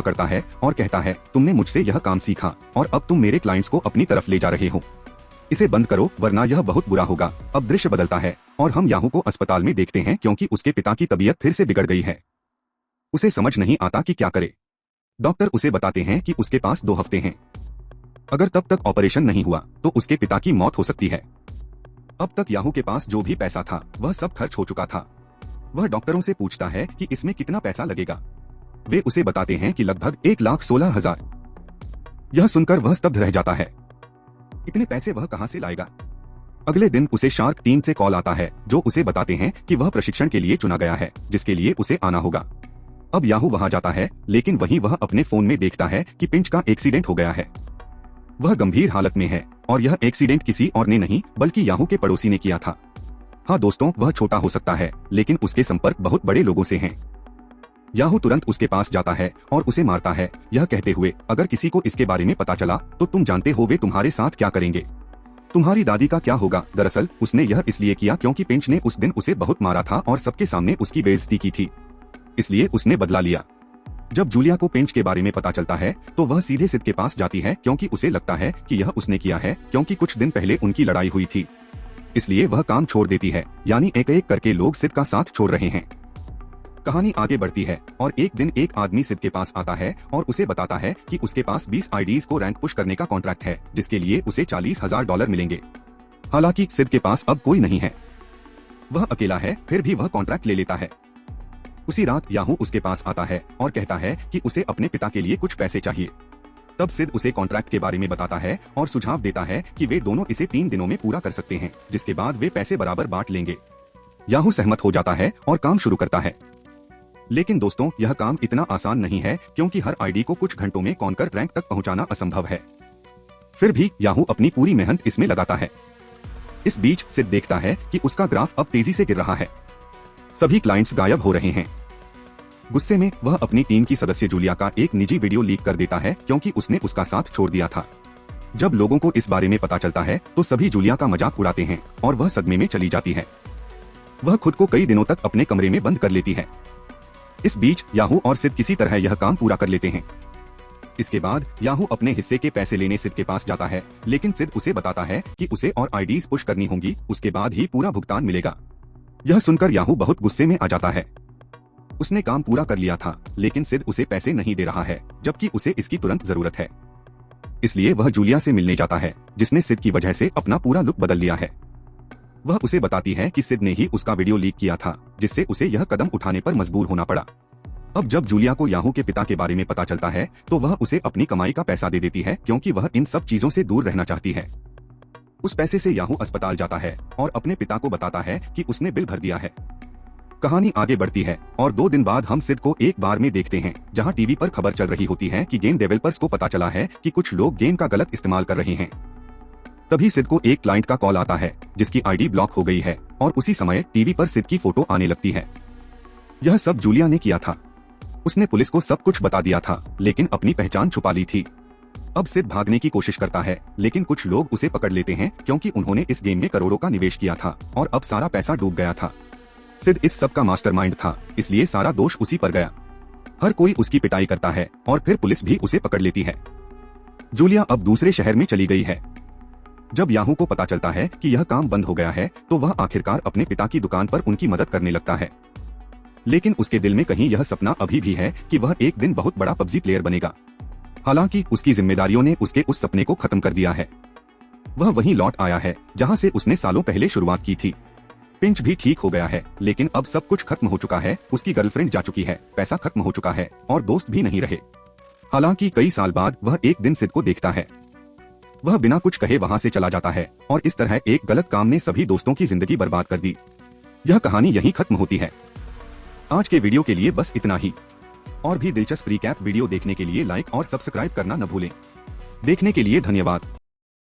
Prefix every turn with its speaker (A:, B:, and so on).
A: पकड़ता है और कहता है, तुमने मुझसे यह काम सीखा और अब तुम मेरे क्लाइंट्स को अपनी तरफ ले जा रहे हो। इसे बंद करो वरना यह बहुत बुरा होगा। अब दृश्य बदलता है और हम याहू को अस्पताल में देखते हैं क्योंकि उसके पिता की तबीयत फिर से बिगड़ गई है। उसे समझ नहीं आता कि क्या करे। डॉक्टर उसे बताते हैं कि उसके पास 2 हफ्ते हैं। अगर तब तक ऑपरेशन नहीं हुआ तो उसके पिता की मौत हो सकती है। अब तक याहू के पास जो भी पैसा था वह सब खर्च हो चुका था। वह डॉक्टरों से पूछता है कि इसमें कितना पैसा लगेगा। वे उसे बताते हैं कि लगभग 1,16,000। यह सुनकर वह स्तब्ध रह जाता है। इतने पैसे वह कहां से लाएगा। अगले दिन उसे शार्क टीम से कॉल आता है जो उसे बताते हैं कि वह प्रशिक्षण के लिए चुना गया है जिसके लिए उसे आना होगा। अब याहू वहां जाता है लेकिन वहीं वह अपने फोन में देखता है कि पिंच का एक्सीडेंट हो गया है। वह गंभीर हालत में है और यह एक्सीडेंट किसी और ने नहीं बल्कि याहू के पड़ोसी ने किया था। हाँ दोस्तों, वह छोटा हो सकता है लेकिन उसके संपर्क बहुत बड़े लोगों से हैं। याहू तुरंत उसके पास जाता है और उसे मारता है, यह कहते हुए, अगर किसी को इसके बारे में पता चला तो तुम जानते हो वे तुम्हारे साथ क्या करेंगे। तुम्हारी दादी का क्या होगा। दरअसल उसने यह इसलिए किया क्योंकि पिंच ने उस दिन उसे बहुत मारा था और सबके सामने उसकी बेइज्जती की थी, इसलिए उसने बदला लिया। जब जूलिया को पिंच के बारे में पता चलता है तो वह सीधे सिड के पास जाती है क्योंकि उसे लगता है कि यह उसने किया है क्योंकि कुछ दिन पहले उनकी लड़ाई हुई थी। इसलिए वह काम छोड़ देती है, यानी एक एक करके लोग सिड का साथ छोड़ रहे हैं। कहानी आगे बढ़ती है और एक दिन एक आदमी सिड के पास आता है और उसे बताता है कि उसके पास 20 आईडीज को रैंक पुश करने का कॉन्ट्रैक्ट है जिसके लिए उसे $40,000 मिलेंगे। हालांकि सिड के पास अब कोई नहीं है, वह अकेला है, फिर भी वह कॉन्ट्रैक्ट ले लेता है। उसी रात याहू उसके पास आता है और कहता है कि उसे अपने पिता के लिए कुछ पैसे चाहिए। तब सिड उसे कॉन्ट्रैक्ट के बारे में बताता है और सुझाव देता है कि वे दोनों इसे 3 दिनों में पूरा कर सकते हैं जिसके बाद वे पैसे बराबर बांट लेंगे। याहू सहमत हो जाता है और काम शुरू करता है। लेकिन दोस्तों, यह काम इतना आसान नहीं है क्योंकि हर आईडी को कुछ घंटों में कॉन्कर रैंक तक पहुंचाना असंभव है। फिर भी याहू अपनी पूरी मेहनत इसमें लगाता है। इस बीच सिड देखता है कि उसका ग्राफ अब तेजी से गिर रहा है। सभी क्लाइंट्स गायब हो रहे हैं। गुस्से में वह अपनी टीम की सदस्य जूलिया का एक निजी वीडियो लीक कर देता है क्योंकि उसने उसका साथ छोड़ दिया था। जब लोगों को इस बारे में पता चलता है तो सभी जूलिया का मजाक उड़ाते हैं और वह सदमे में चली जाती है। वह खुद को कई दिनों तक अपने कमरे में बंद कर लेती है। इस बीच याहू और सिड किसी तरह यह काम पूरा कर लेते हैं। इसके बाद याहू अपने हिस्से के पैसे लेने सिड के पास जाता है लेकिन सिड उसे बताता है कि उसे और आईडीज पुश करनी होंगी, उसके बाद ही पूरा भुगतान मिलेगा। यह सुनकर याहू बहुत गुस्से में आ जाता है। उसने काम पूरा कर लिया था लेकिन सिड उसे पैसे नहीं दे रहा है जबकि उसे इसकी तुरंत जरूरत है। इसलिए वह जूलिया से मिलने जाता है जिसने सिड की वजह से अपना पूरा लुक बदल लिया है। वह उसे बताती है कि सिड ने ही उसका वीडियो लीक किया था जिससे उसे यह कदम उठाने पर मजबूर होना पड़ा। अब जब जूलिया को याहू के पिता के बारे में पता चलता है तो वह उसे अपनी कमाई का पैसा दे देती है क्योंकि वह इन सब चीजों से दूर रहना चाहती है। उस पैसे से याहू अस्पताल जाता है और अपने पिता को बताता है कि उसने बिल भर दिया है। कहानी आगे बढ़ती है और 2 दिन बाद हम सिड को एक बार में देखते हैं जहां टीवी पर खबर चल रही होती है कि गेम डेवलपर्स को पता चला है कि कुछ लोग गेम का गलत इस्तेमाल कर रहे हैं। तभी सिड को एक क्लाइंट का कॉल आता है जिसकी आईडी ब्लॉक हो गई है और उसी समय टीवी पर सिड की फोटो आने लगती है। यह सब जूलिया ने किया था। उसने पुलिस को सब कुछ बता दिया था लेकिन अपनी पहचान छुपा ली थी। अब सिड भागने की कोशिश करता है लेकिन कुछ लोग उसे पकड़ लेते हैं क्योंकि उन्होंने इस गेम में करोड़ों का निवेश किया था और अब सारा पैसा डूब गया था। सिड इस सब का मास्टरमाइंड था, इसलिए सारा दोष उसी पर गया। हर कोई उसकी पिटाई करता है और फिर पुलिस भी उसे पकड़ लेती है। जूलिया अब दूसरे शहर में चली गई है। जब याहू को पता चलता है कि यह काम बंद हो गया है तो वह आखिरकार अपने पिता की दुकान पर उनकी मदद करने लगता है। लेकिन उसके दिल में कहीं यह सपना अभी भी है कि वह एक दिन बहुत बड़ा पबजी प्लेयर बनेगा। हालांकि उसकी जिम्मेदारियों ने उसके उस सपने को खत्म कर दिया है। वह वहीं लौट आया है जहां से उसने सालों पहले शुरुआत की थी। पिंच भी ठीक हो गया है लेकिन अब सब कुछ खत्म हो चुका है। उसकी गर्लफ्रेंड जा चुकी है, पैसा खत्म हो चुका है और दोस्त भी नहीं रहे। हालांकि कई साल बाद वह एक दिन सिड को देखता है। वह बिना कुछ कहे वहां से चला जाता है और इस तरह एक गलत काम ने सभी दोस्तों की जिंदगी बर्बाद कर दी। यह कहानी यहीं खत्म होती है। आज के वीडियो के लिए बस इतना ही। और भी दिलचस्प रिकैप वीडियो देखने के लिए लाइक और सब्सक्राइब करना न भूलें। देखने के लिए धन्यवाद।